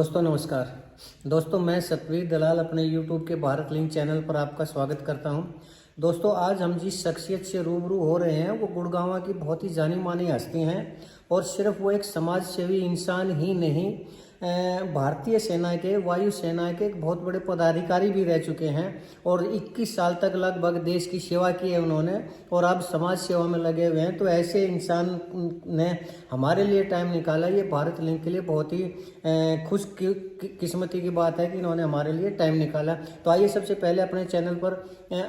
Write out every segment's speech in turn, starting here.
दोस्तों नमस्कार। दोस्तों मैं सतवीर दलाल अपने YouTube के भारत लिंक चैनल पर आपका स्वागत करता हूं। दोस्तों आज हम जिस शख्सियत से रूबरू हो रहे हैं वो गुड़गांव की बहुत ही जानी मानी हस्ती हैं और सिर्फ वो एक समाज सेवी इंसान ही नहीं, भारतीय सेना के वायु सेना के एक बहुत बड़े पदाधिकारी भी रह चुके हैं और 21 साल तक लगभग देश की सेवा की है उन्होंने और अब समाज सेवा में लगे हुए हैं। तो ऐसे इंसान ने हमारे लिए टाइम निकाला। ये भारत लिंक के लिए बहुत ही खुश किस्मती की बात है कि इन्होंने हमारे लिए टाइम निकाला। तो आइए सबसे पहले अपने चैनल पर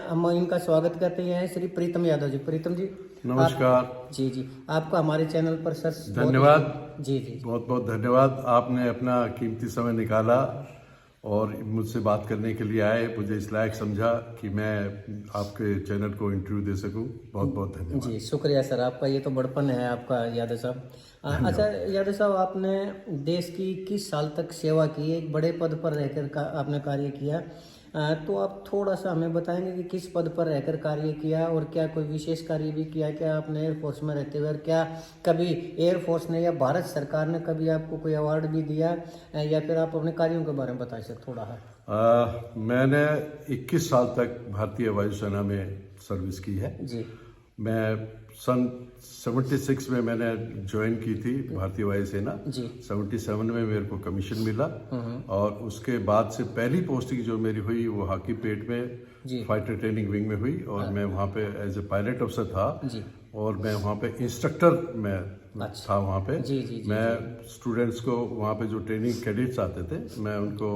हम इनका स्वागत करते हैं श्री प्रीतम यादव जी। प्रीतम जी नमस्कार। जी आपका हमारे चैनल पर सर धन्यवाद। जी बहुत बहुत धन्यवाद। आपने अपना कीमती समय निकाला और मुझसे बात करने के लिए आए। मुझे इस लायक समझा कि मैं आपके चैनल को इंटरव्यू दे सकूं। बहुत बहुत धन्यवाद। जी शुक्रिया सर आपका। ये तो बड़पन है आपका यादव साहब। अच्छा यादव साहब, आपने देश की 21 साल तक सेवा की, एक बड़े पद पर रहकर आपने कार्य किया। तो आप थोड़ा सा हमें बताएंगे कि किस पद पर रहकर कार्य किया और क्या कोई विशेष कार्य भी किया क्या आपने एयरफोर्स में रहते हुए, और क्या कभी एयरफोर्स ने या भारत सरकार ने कभी आपको कोई अवार्ड भी दिया, या फिर आप अपने कार्यों के बारे में बताइए सर थोड़ा है। मैंने 21 साल तक भारतीय वायुसेना में सर्विस की है जी। मैं सन 76 में मैंने ज्वाइन की थी भारतीय वायुसेना जी। 77 में मेरे को कमीशन मिला और उसके बाद से पहली पोस्टिंग जो मेरी हुई वो हाकी पेट में फाइटर ट्रेनिंग विंग में हुई और मैं वहाँ पे एज ए पायलट अफसर था जी। और मैं वहाँ पे इंस्ट्रक्टर में था वहाँ पे जी, मैं स्टूडेंट्स को वहाँ पे जो ट्रेनिंग कैडेट्स आते थे मैं उनको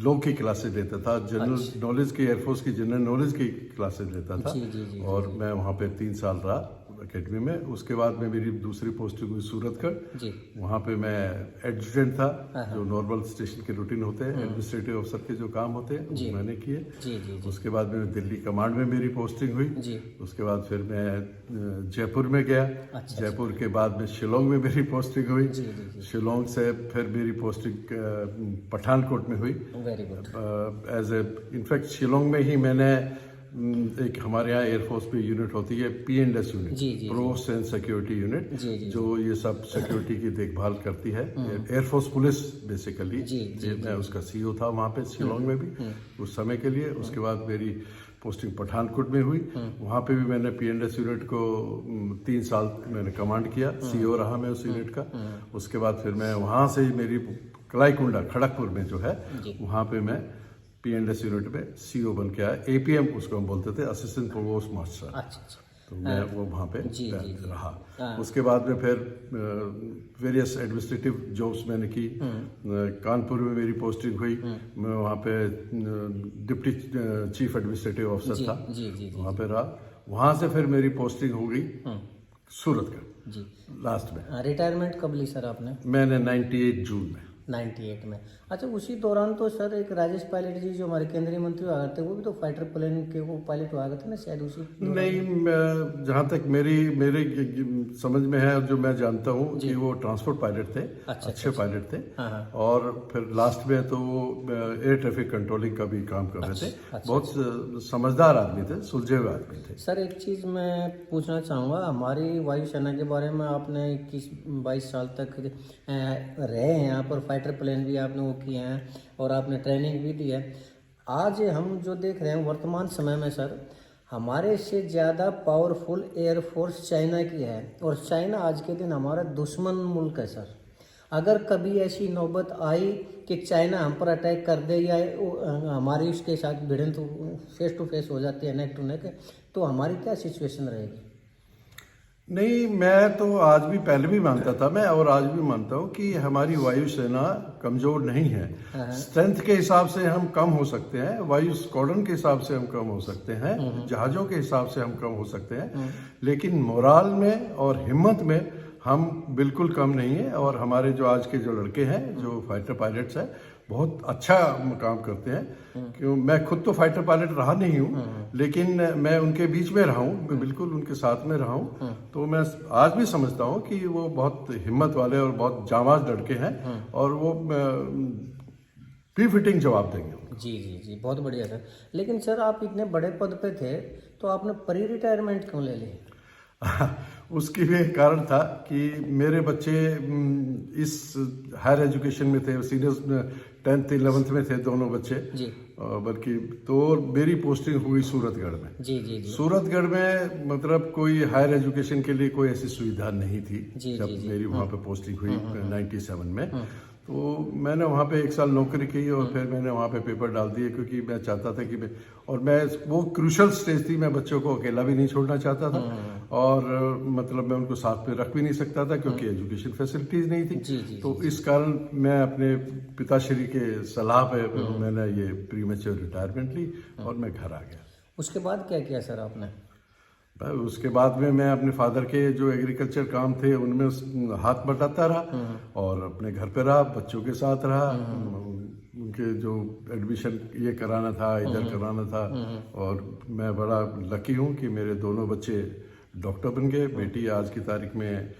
लॉ की क्लासेस देता था, जनरल नॉलेज की, एयरफोर्स की जनरल नॉलेज की क्लासेस देता था और मैं वहाँ पे 3 साल रहा एकेडमी में। उसके बाद में मेरी दूसरी पोस्टिंग हुई सूरतगढ़। वहाँ पे मैं एडजुटेंट था, जो नॉर्मल स्टेशन के रूटीन होते हैं, एडमिनिस्ट्रेटिव अफसर के जो काम होते हैं वो मैंने किए। उसके बाद में दिल्ली कमांड में मेरी पोस्टिंग हुई। उसके बाद फिर मैं जयपुर में गया। जयपुर के बाद में शिलोंग में मेरी पोस्टिंग हुई। शिलोंग से फिर मेरी पोस्टिंग पठानकोट में हुई। एज ए इनफैक्ट शिलोंग में ही मैंने एक हमारे यहाँ एयरफोर्स में यूनिट होती है P&S unit, provost and security unit, जो ये सब सिक्योरिटी की देखभाल करती है। Air force police basically. मैं उसका CEO था वहाँ पे शिलोंग में भी उस समय के लिए। उसके बाद मेरी पोस्टिंग पठानकोट में हुई। वहाँ पे भी मैंने P&S यूनिट को 3 साल मैंने कमांड किया, CEO रहा मैं उस यूनिट का। उसके बाद फिर मैं वहाँ से ही मेरी कलाईकुंडा खड़गपुर में जो है वहाँ पे मैं P&S यूनिट में CEO बन के आया। APM उसको हम बोलते थे, असिस्टेंट प्रोवोस्ट मास्टर। तो मैं वो वहाँ पे रहा। उसके बाद में फिर वेरियस एडमिनिस्ट्रेटिव जॉब्स मैंने की। कानपुर में मेरी पोस्टिंग हुई। मैं वहाँ पे डिप्टी चीफ एडमिनिस्ट्रेटिव अफसर था, वहाँ पे रहा। वहाँ से फिर मेरी पोस्टिंग हो गई सूरतगढ़ लास्ट में। रिटायरमेंट कब ली सर आपने? मैंने 98 जून में। 98 में। अच्छा, उसी दौरान तो सर एक राजेश पायलट जी जो हमारे केंद्रीय मंत्री हुआ करते वो भी तो फाइटर प्लेन के वो पायलट हुआ करते ना शायद उसी। नहीं, जहाँ तक मेरे समझ में है और जो मैं जानता हूँ कि वो ट्रांसपोर्ट पायलट थे। अच्छे पायलट थे। और फिर लास्ट में तो वो एयर ट्रैफिक कंट्रोलिंग का भी काम कर रहे थे। बहुत समझदार आदमी थे, सुलझे हुए आदमी थे। सर एक चीज़ मैं पूछना चाहूँगा, हमारी वायुसेना के बारे में आपने 21-22 साल तक रहे हैं यहाँ पर, फाइटर प्लेन भी आपने वो किए हैं और आपने ट्रेनिंग भी दी है। आज हम जो देख रहे हैं वर्तमान समय में सर, हमारे से ज़्यादा पावरफुल एयरफोर्स चाइना की है और चाइना आज के दिन हमारा दुश्मन मुल्क है सर। अगर कभी ऐसी नौबत आई कि चाइना हम पर अटैक कर दे या हमारी उसके साथ भिड़ंत फेस टू फेस हो जाती है, नेक टू नेक, तो हमारी क्या सिचुएशन रहेगी? नहीं, मैं तो आज भी, पहले भी मानता था मैं और आज भी मानता हूँ कि हमारी वायुसेना कमजोर नहीं है। स्ट्रेंथ के हिसाब से हम कम हो सकते हैं, वायु स्क्वाड्रन के हिसाब से हम कम हो सकते हैं, जहाजों के हिसाब से हम कम हो सकते हैं, लेकिन मोराल में और हिम्मत में हम बिल्कुल कम नहीं है। और हमारे जो आज के जो लड़के हैं जो फाइटर पायलट्स हैं बहुत अच्छा काम करते हैं। क्यों, मैं खुद तो फाइटर पायलट रहा नहीं हूँ, लेकिन मैं उनके बीच में रहा हूँ, मैं बिल्कुल उनके साथ में रहा हूँ। तो मैं आज भी समझता हूँ कि वो बहुत हिम्मत वाले और बहुत जांबाज लड़के हैं और वो फिटिंग जवाब देंगे। जी बहुत बढ़िया सर। लेकिन सर आप इतने बड़े पद पे थे तो आपने प्री रिटायरमेंट क्यों ले ली? उसकी भी एक कारण था कि मेरे बच्चे इस हायर एजुकेशन में थे, सीनियर 10th 11th में थे दोनों बच्चे जी बल्कि। तो मेरी पोस्टिंग हुई सूरतगढ़ में। जी जी जी सूरतगढ़ में मतलब कोई हायर एजुकेशन के लिए कोई ऐसी सुविधा नहीं थी जी जब जी जी मेरी वहाँ पे पोस्टिंग हुई 97 में। तो मैंने वहाँ पे 1 साल नौकरी की और फिर मैंने वहाँ पे पेपर डाल दिए, क्योंकि मैं चाहता था कि मैं वो क्रूशल स्टेज थी, मैं बच्चों को अकेला भी नहीं छोड़ना चाहता था और मतलब मैं उनको साथ में रख भी नहीं सकता था क्योंकि एजुकेशन फैसिलिटीज नहीं थी। जी जी तो इस कारण मैं अपने पिताश्री के सलाह पे मैंने ये प्रीमेच्योर रिटायरमेंट ली और मैं घर आ गया। उसके बाद क्या किया सर आपने? उसके बाद में मैं अपने फादर के जो एग्रीकल्चर काम थे उनमें हाथ बटाता रहा और अपने घर पे रहा, बच्चों के साथ रहा। उनके जो एडमिशन ये कराना था, इधर कराना था। और मैं बड़ा लकी हूँ कि मेरे दोनों बच्चे डॉक्टर बन गए। बेटी आज की तारीख में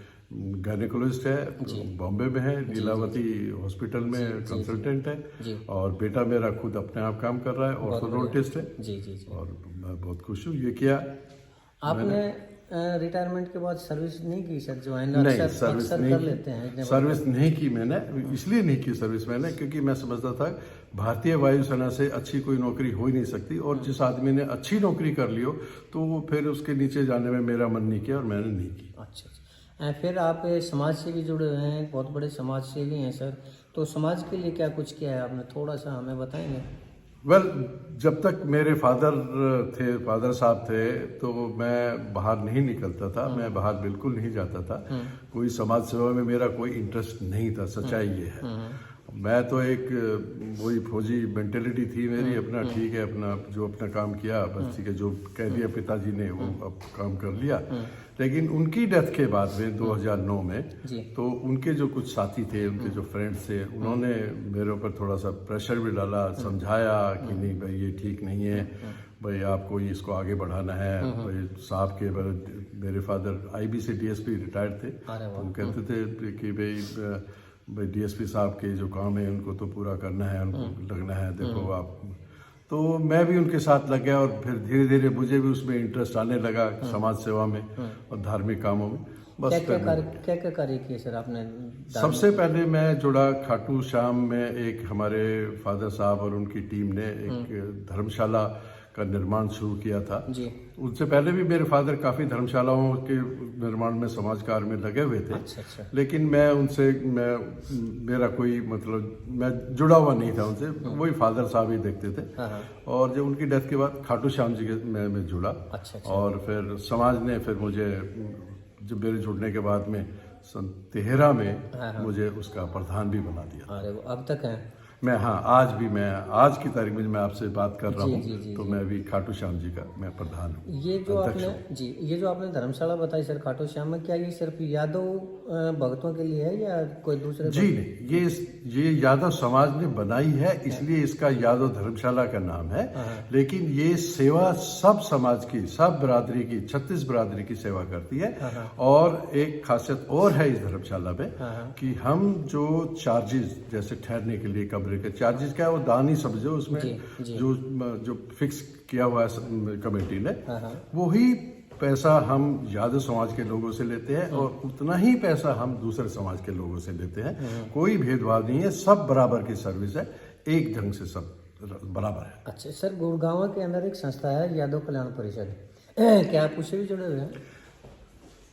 गायनेकोलॉजिस्ट है, बॉम्बे में है, लीलावती हॉस्पिटल में कंसल्टेंट है। और बेटा मेरा खुद अपने आप काम कर रहा है, ऑर्थोडोंटिस्ट है। जी जी जी। और मैं बहुत खुश हूँ ये किया। आपने रिटायरमेंट के बाद सर्विस नहीं की सर? जो है ना नहीं, अक्सर सर्विस अक्सर नहीं कर की। लेते हैं। सर्विस नहीं की मैंने, इसलिए नहीं की सर्विस मैंने क्योंकि मैं समझता था भारतीय वायुसेना से अच्छी कोई नौकरी हो ही नहीं सकती। और जिस आदमी ने अच्छी नौकरी कर ली हो तो वो फिर उसके नीचे जाने में मेरा मन नहीं किया और मैंने नहीं की। अच्छा अच्छा। फिर आप समाज से भी जुड़े हुए हैं, बहुत बड़े समाज सेवी हैं सर। तो समाज के लिए क्या कुछ किया है आपने, थोड़ा सा हमें बताएंगे? वेल, जब तक मेरे फादर साहब थे तो मैं बाहर नहीं निकलता था। मैं बाहर बिल्कुल नहीं जाता था। कोई समाज सेवा में मेरा कोई इंटरेस्ट नहीं था, सच्चाई ये है। मैं तो एक वही फौजी मेंटेलिटी थी मेरी, अपना ठीक है, अपना जो अपना काम किया बस ठीक है, जो कह दिया पिताजी ने वो अब काम कर लिया। लेकिन उनकी डेथ के बाद में 2009 में तो उनके जो कुछ साथी थे, उनके जो फ्रेंड्स थे, उन्होंने मेरे ऊपर थोड़ा सा प्रेशर भी डाला, समझाया कि नहीं भाई ये ठीक नहीं है, भाई आपको इसको आगे बढ़ाना है। भाई साहब के मेरे फादर आईबी से डीएसपी रिटायर्ड थे। वो कहते थे कि भाई डीएसपी साहब के जो काम है उनको तो पूरा करना है, उनको लगना है, देखो आप। तो मैं भी उनके साथ लग गया और फिर धीरे धीरे मुझे भी उसमें इंटरेस्ट आने लगा समाज सेवा में और धार्मिक कामों में। बस क्या क्या कार्य किए सर आपने? सबसे पहले मैं जुड़ा खाटू श्याम में। एक हमारे फादर साहब और उनकी टीम ने एक धर्मशाला का निर्माण शुरू किया था। जी। उनसे पहले भी मेरे फादर काफ़ी धर्मशालाओं के निर्माण में समाज कार्य में लगे हुए थे। अच्छा अच्छा। लेकिन मैं उनसे मेरा कोई मतलब मैं जुड़ा हुआ नहीं था उनसे, वही फादर साहब ही देखते थे। और जब उनकी डेथ के बाद खाटू श्याम जी के मैं जुड़ा। अच्छा। और फिर समाज ने फिर मुझे जब मेरे जुड़ने के बाद में सन 13 में मुझे उसका प्रधान भी बना दिया। अरे अब तक है? मैं आज की तारीख में मैं आपसे बात कर रहा हूँ तो मैं भी खाटू श्याम जी का मैं प्रधान हूँ। ये जो आपने धर्मशाला बताई सर खाटू श्याम में, क्या ये सिर्फ यादव भक्तों के लिए है या कोई दूसरे? जी नहीं, ये यादव समाज ने बनाई है, इसलिए इसका यादव धर्मशाला का नाम है। लेकिन ये सेवा सब समाज की, सब बिरादरी की, 36 बिरादरी की सेवा करती है। और एक खासियत और है इस धर्मशाला में कि हम जो चार्जेस, जैसे ठहरने के लिए कमरे के चार्जेस क्या है वो दान ही समझो, उसमें जो फिक्स किया हुआ है कमेटी ने, वही पैसा हम यादव समाज के लोगों से लेते हैं और उतना ही पैसा हम दूसरे समाज के लोगों से लेते हैं। कोई भेदभाव नहीं है, सब बराबर की सर्विस है, एक ढंग से सब बराबर है। अच्छा सर, गुड़गांव के अंदर एक संस्था है यादव कल्याण परिषद, क्या आप उससे भी जुड़े हुए हैं?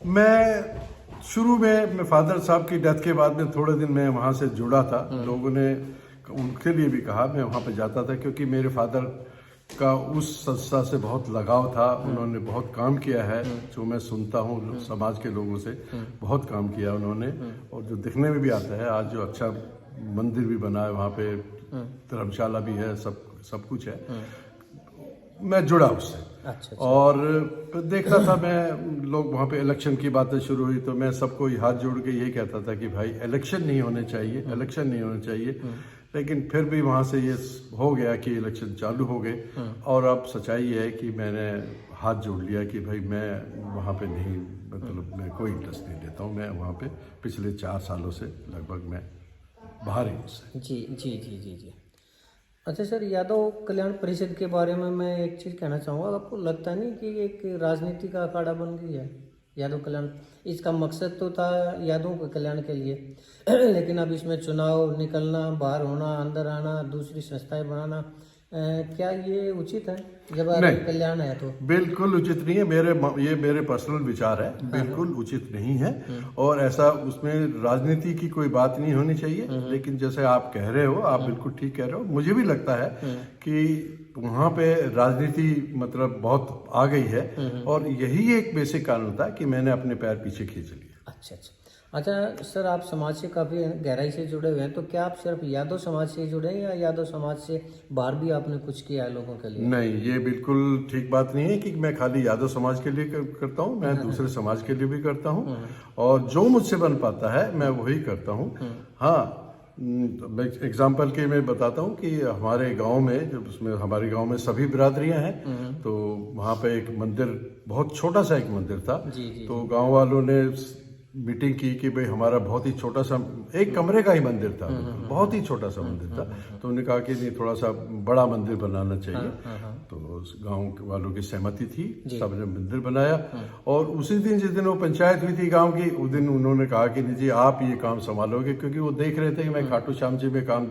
मैं शुरू में मैं फादर साहब की डेथ के बाद में थोड़े दिन मैं वहाँ से जुड़ा था। लोगों ने उनके लिए भी कहा, मैं वहाँ पे जाता था क्योंकि मेरे फादर का उस संस्था से बहुत लगाव था। उन्होंने बहुत काम किया है, जो मैं सुनता हूँ समाज के लोगों से, बहुत काम किया उन्होंने। और जो दिखने में भी आता है, आज जो अच्छा मंदिर भी बना है वहाँ पे, धर्मशाला भी है, सब कुछ है। मैं जुड़ा उससे। अच्छा। और देखता था मैं, लोग वहाँ पे इलेक्शन की बातें शुरू हुई तो मैं सबको हाथ जोड़ के यही कहता था कि भाई इलेक्शन नहीं होने चाहिए, इलेक्शन नहीं होने चाहिए। लेकिन फिर भी वहाँ से ये हो गया कि इलेक्शन चालू हो गए। और अब सच्चाई है कि मैंने हाथ जोड़ लिया कि भाई मैं वहाँ पे नहीं, मतलब मैं कोई इंटरेस्ट नहीं लेता हूँ। मैं वहाँ पे पिछले 4 सालों से लगभग मैं बाहर ही हूँ। जी। अच्छा सर, यादव कल्याण परिषद के बारे में मैं एक चीज़ कहना चाहूँगा। आपको लगता नहीं कि एक राजनीति का अखाड़ा बन गई है? यादव कल्याण, इसका मकसद तो था यादवों के कल्याण के लिए, लेकिन अब इसमें चुनाव निकलना, बाहर होना, अंदर आना, दूसरी संस्थाएं बनाना, क्या ये उचित है जब कल्याण है तो? बिल्कुल उचित नहीं है। ये मेरे पर्सनल विचार है, बिल्कुल उचित नहीं है। और ऐसा उसमें राजनीति की कोई बात नहीं होनी चाहिए। लेकिन जैसे आप कह रहे हो, आप बिल्कुल ठीक कह रहे हो। मुझे भी लगता है कि वहाँ पे राजनीति मतलब बहुत आ गई है, और यही एक बेसिक कारण था कि मैंने अपने पैर पीछे खींच लिए। अच्छा सर, आप समाज से काफ़ी गहराई से जुड़े हुए हैं, तो क्या आप सिर्फ यादव समाज से जुड़े हैं या यादव समाज से बाहर भी आपने कुछ किया है लोगों के लिए? नहीं, ये बिल्कुल ठीक बात नहीं है कि मैं खाली यादव समाज के लिए करता हूँ। मैं दूसरे समाज के लिए भी करता हूँ, और जो मुझसे बन पाता है मैं वही करता हूँ। हाँ, एग्जाम्पल के मैं बताता हूँ कि हमारे गांव में, जब उसमें हमारे गांव में सभी बिरादरियां हैं, तो वहाँ पे एक मंदिर, बहुत छोटा सा एक मंदिर था। तो गांव वालों ने मीटिंग की कि भाई हमारा बहुत ही छोटा सा एक कमरे का ही मंदिर था, बहुत ही छोटा सा मंदिर था। तो उन्होंने कहा कि नहीं, थोड़ा सा बड़ा मंदिर बनाना चाहिए। तो गांव वालों की सहमति थी, सबने मंदिर बनाया। और उसी दिन, जिस दिन वो पंचायत हुई थी गांव की, उस दिन उन्होंने कहा कि नहीं जी, आप ये काम संभालोगे, क्योंकि वो देख रहे थे कि मैं खाटू श्याम जी में काम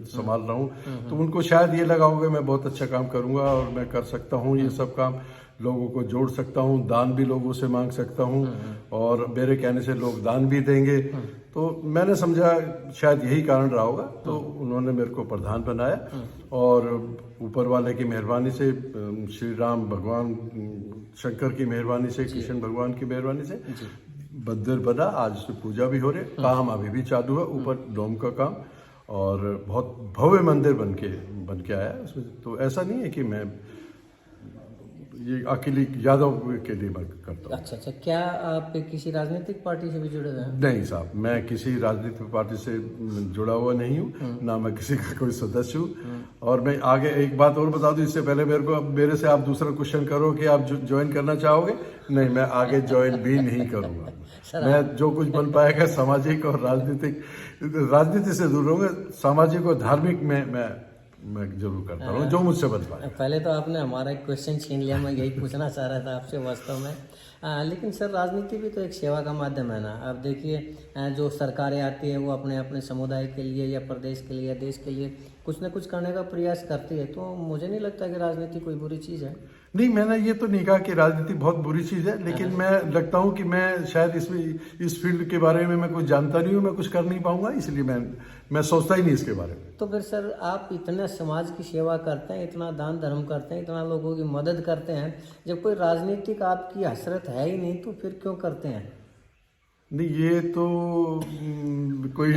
संभाल रहा हूँ। तो उनको शायद ये लगा होगा मैं बहुत अच्छा काम करूंगा और मैं कर सकता हूँ ये सब काम, लोगों को जोड़ सकता हूँ, दान भी लोगों से मांग सकता हूँ, और मेरे कहने से लोग दान भी देंगे। तो मैंने समझा शायद यही कारण रहा होगा। तो उन्होंने मेरे को प्रधान बनाया, और ऊपर वाले की मेहरबानी से, श्री राम भगवान शंकर की मेहरबानी से, कृष्ण भगवान की मेहरबानी से मंदिर बना। आज उसकी पूजा भी हो रही है, काम अभी भी चालू है, ऊपर डोम का काम, और बहुत भव्य मंदिर बन के आया उसमें। तो ऐसा नहीं है कि मैं ये अकेली यादव के लिए मैं करता हूँ। अच्छा, क्या आप किसी राजनीतिक पार्टी से भी जुड़े हुए हैं? नहीं साहब, मैं किसी राजनीतिक पार्टी से जुड़ा हुआ नहीं हूँ, ना मैं किसी का कोई सदस्य हूँ। और मैं आगे एक बात और बता दूं, इससे पहले मेरे से आप दूसरा क्वेश्चन करो कि आप ज्वाइन करना चाहोगे। नहीं, मैं आगे ज्वाइन भी नहीं करूँगा। मैं जो कुछ बन पाएगा सामाजिक और राजनीति से दूर रहूँगा। सामाजिक और धार्मिक मैं जरूर करता हूँ जो मुझसे बन पाए। पहले तो आपने हमारा एक क्वेश्चन छीन लिया, मैं यही पूछना चाह रहा था आपसे वास्तव में। लेकिन सर, राजनीति भी तो एक सेवा का माध्यम है ना। अब देखिए, जो सरकारें आती है वो अपने अपने समुदाय के लिए या प्रदेश के लिए या देश के लिए कुछ न कुछ करने का प्रयास करती है। तो मुझे नहीं लगता कि राजनीति कोई बुरी चीज़ है। नहीं, मैंने ये तो नहीं कहा कि राजनीति बहुत बुरी चीज़ है, लेकिन मैं लगता हूँ कि मैं शायद इस फील्ड के बारे में मैं कुछ जानता नहीं हूँ, मैं कुछ कर नहीं पाऊंगा, इसलिए मैं सोचता ही नहीं इसके बारे में। तो फिर सर, आप इतना समाज की सेवा करते हैं, इतना दान धर्म करते हैं, इतना लोगों की मदद करते हैं, जब कोई राजनीतिक आपकी हसरत है ही नहीं, तो फिर क्यों करते हैं? नहीं, ये तो कोई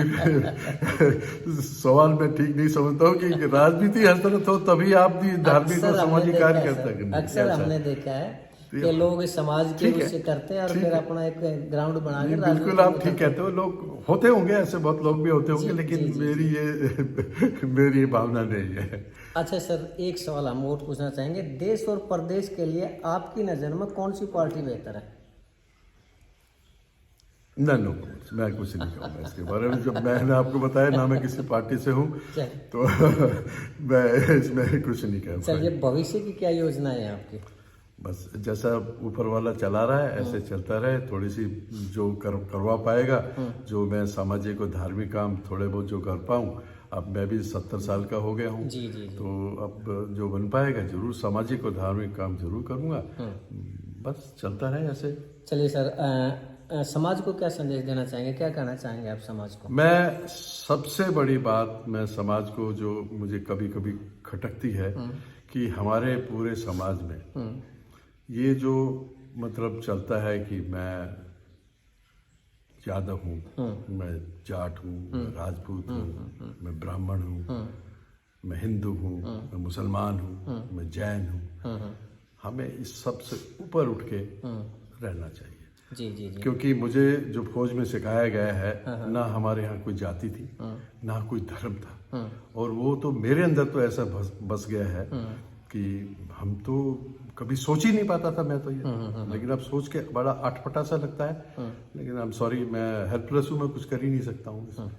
सवाल मैं ठीक नहीं समझता हूँ कि राजनीति हसरत हो तभी आप भी धार्मिक और सामाजिक कार्य करते हैं। अक्सर हमने देखा है कि लोग इस समाज के उससे करते हैं और फिर अपना एक ग्राउंड बना के। बिल्कुल आप ठीक कहते हो, लोग होते होंगे ऐसे, बहुत लोग भी होते होंगे, लेकिन मेरी ये भावना नहीं है। अच्छा सर, एक सवाल हम और पूछना चाहेंगे, देश और प्रदेश के लिए आपकी नज़र में कौन सी पार्टी बेहतर है? नो, मैं कुछ नहीं कहूँगा इसके बारे में। जब मैंने आपको बताया ना मैं किसी पार्टी से हूँ, तो मैं इसमें कुछ नहीं कहूँगा। चलिए, भविष्य की क्या योजना है आपकी? बस जैसा ऊपर वाला चला रहा है ऐसे चलता रहे। थोड़ी सी जो करवा पाएगा, जो मैं सामाजिक और धार्मिक काम थोड़े बहुत जो कर पाऊँ। अब मैं भी 70 साल का हो गया हूँ, तो अब जो बन पाएगा जरूर सामाजिक और धार्मिक काम जरूर करूँगा। बस चलता रहे ऐसे। चलिए सर, समाज को क्या संदेश देना चाहेंगे, क्या कहना चाहेंगे आप समाज को? मैं सबसे बड़ी बात मैं समाज को, जो मुझे कभी कभी खटकती है कि हमारे पूरे समाज में ये जो मतलब चलता है कि मैं यादव हूँ, मैं जाट हूँ, मैं राजपूत हूँ, मैं ब्राह्मण हूँ, मैं हिंदू हूँ, मैं मुसलमान हूँ, मैं जैन हूँ। हमें इस सब से ऊपर उठ के रहना चाहिए। जी। क्योंकि मुझे जो फौज में सिखाया गया है, ना हमारे यहाँ कोई जाति थी, ना कोई धर्म था, और वो तो मेरे अंदर तो ऐसा बस गया है कि हम तो कभी सोच ही नहीं पाता था मैं तो ये। लेकिन अब सोच के बड़ा अटपटा सा लगता है। लेकिन आई एम सॉरी, मैं हेल्पलेस हूँ, मैं कुछ कर ही नहीं सकता हूँ।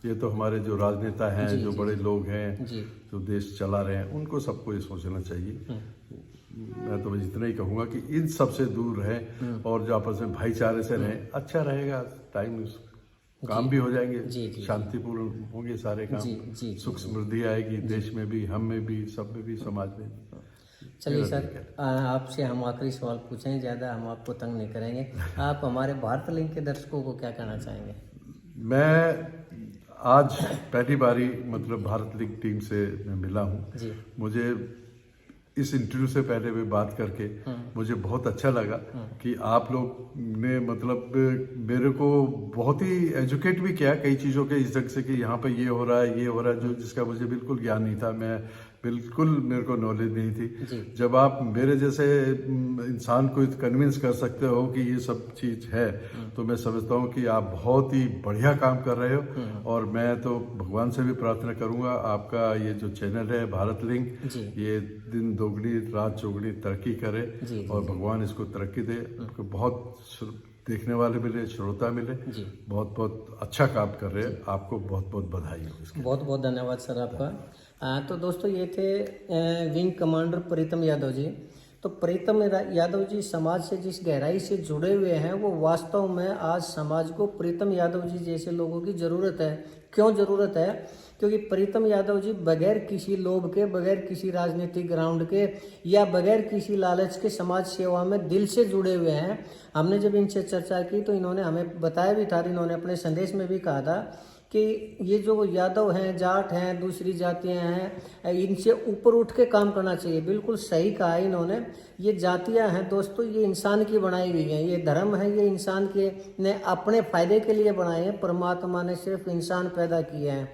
ये तो हमारे जो राजनेता हैं, जो बड़े लोग हैं, जो देश चला रहे हैं, उनको सबको ये सोचना चाहिए। मैं तो इतना ही कहूँगा कि इन सब से दूर रहें और जो आपस में भाईचारे से रहें, अच्छा रहेगा। टाइम काम भी हो जाएंगे, शांतिपूर्ण होंगे सारे काम, सुख समृद्धि आएगी देश में भी, हम में भी, सब में भी, समाज में भी। चलिए सर, आपसे हम आखिरी सवाल पूछेंगे, ज़्यादा हम आपको तंग नहीं करेंगे। आप हमारे भारत लिंक के दर्शकों को क्या कहना चाहेंगे? मैं आज पहली बारी मतलब भारत लिंक टीम से मैं मिला हूँ। मुझे इस इंटरव्यू से पहले भी बात करके मुझे बहुत अच्छा लगा कि आप लोग ने मतलब मेरे को बहुत ही एजुकेट भी किया कई चीज़ों के इस ढंग से कि यहाँ पे ये हो रहा है, ये हो रहा है, जो जिसका मुझे बिल्कुल ज्ञान नहीं था, मैं बिल्कुल मेरे को नॉलेज नहीं थी। जब आप मेरे जैसे इंसान को कन्विंस कर सकते हो कि ये सब चीज़ है, तो मैं समझता हूँ कि आप बहुत ही बढ़िया काम कर रहे हो। और मैं तो भगवान से भी प्रार्थना करूँगा आपका ये जो चैनल है भारत लिंक, ये दिन दोगुनी रात चौगुनी तरक्की करे और भगवान इसको तरक्की दे, बहुत देखने वाले मिले, श्रोता मिले। बहुत बहुत अच्छा काम कर रहे हैं, आपको बहुत बहुत बधाई हो। बहुत बहुत धन्यवाद सर आपका। तो दोस्तों, ये थे विंग कमांडर प्रीतम यादव जी। तो प्रीतम यादव जी समाज से जिस गहराई से जुड़े हुए हैं, वो वास्तव में आज समाज को प्रीतम यादव जी जैसे लोगों की ज़रूरत है। क्यों ज़रूरत है? क्योंकि प्रीतम यादव जी बगैर किसी लोभ के, बगैर किसी राजनीतिक ग्राउंड के या बगैर किसी लालच के समाज सेवा में दिल से जुड़े हुए हैं। हमने जब इनसे चर्चा की तो इन्होंने हमें बताया भी था, इन्होंने अपने संदेश में भी कहा था कि ये जो यादव हैं, जाट हैं, दूसरी जातियां हैं, इनसे ऊपर उठ के काम करना चाहिए। बिल्कुल सही कहा है इन्होंने। ये जातियां हैं दोस्तों, ये इंसान की बनाई हुई हैं। ये धर्म है, ये इंसान के ने अपने फायदे के लिए बनाए हैं। परमात्मा ने सिर्फ इंसान पैदा किए हैं।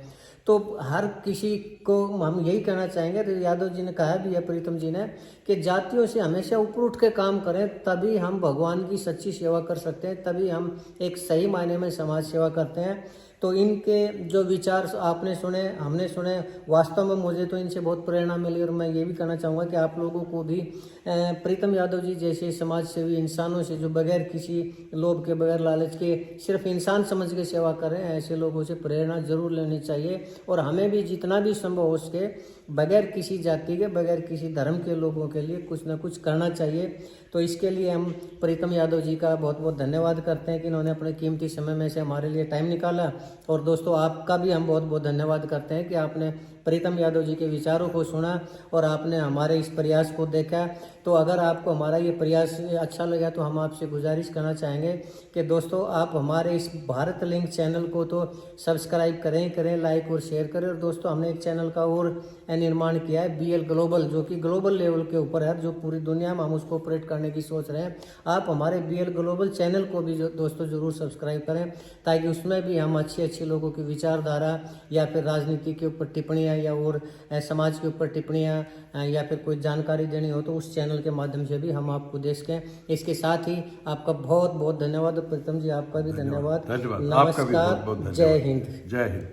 तो हर किसी को हम यही कहना चाहेंगे, तो यादव जी ने कहा भी है, प्रीतम जी ने, कि जातियों से हमेशा ऊपर उठ के काम करें, तभी हम भगवान की सच्ची सेवा कर सकते हैं, तभी हम एक सही मायने में समाज सेवा करते हैं। तो इनके जो विचार आपने सुने, हमने सुने, वास्तव में मुझे तो इनसे बहुत प्रेरणा मिली। और मैं ये भी कहना चाहूँगा कि आप लोगों को भी प्रीतम यादव जी जैसे समाज सेवी इंसानों से, जो बगैर किसी लोभ के, बगैर लालच के सिर्फ इंसान समझ के सेवा करें, ऐसे लोगों से प्रेरणा जरूर लेनी चाहिए। और हमें भी जितना भी संभव हो सके बगैर किसी जाति के, बगैर किसी धर्म के लोगों के लिए कुछ ना कुछ करना चाहिए। तो इसके लिए हम प्रीतम यादव जी का बहुत बहुत धन्यवाद करते हैं कि इन्होंने अपने कीमती समय में से हमारे लिए टाइम निकाला। और दोस्तों, आपका भी हम बहुत बहुत धन्यवाद करते हैं कि आपने प्रीतम यादव जी के विचारों को सुना और आपने हमारे इस प्रयास को देखा। तो अगर आपको हमारा ये प्रयास अच्छा लगा तो हम आपसे गुजारिश करना चाहेंगे कि दोस्तों, आप हमारे इस भारत लिंक चैनल को तो सब्सक्राइब करें, लाइक और शेयर करें। और दोस्तों, हमने एक चैनल का और निर्माण किया है, BL ग्लोबल, जो कि ग्लोबल लेवल के ऊपर है, जो पूरी दुनिया में हम उसको ऑपरेट करने की सोच रहे हैं। आप हमारे BL ग्लोबल चैनल को भी दोस्तों ज़रूर सब्सक्राइब करें, ताकि उसमें भी हम अच्छी लोगों की विचारधारा या फिर राजनीति के ऊपर टिप्पणियाँ या और समाज के ऊपर टिप्पणियाँ या फिर कोई जानकारी देनी हो तो उस चैनल के माध्यम से भी हम आपको दे सकें। इसके साथ ही आपका बहुत बहुत धन्यवाद। प्रीतम जी, आपका भी धन्यवाद। नमस्कार, जय हिंद। जय हिंद।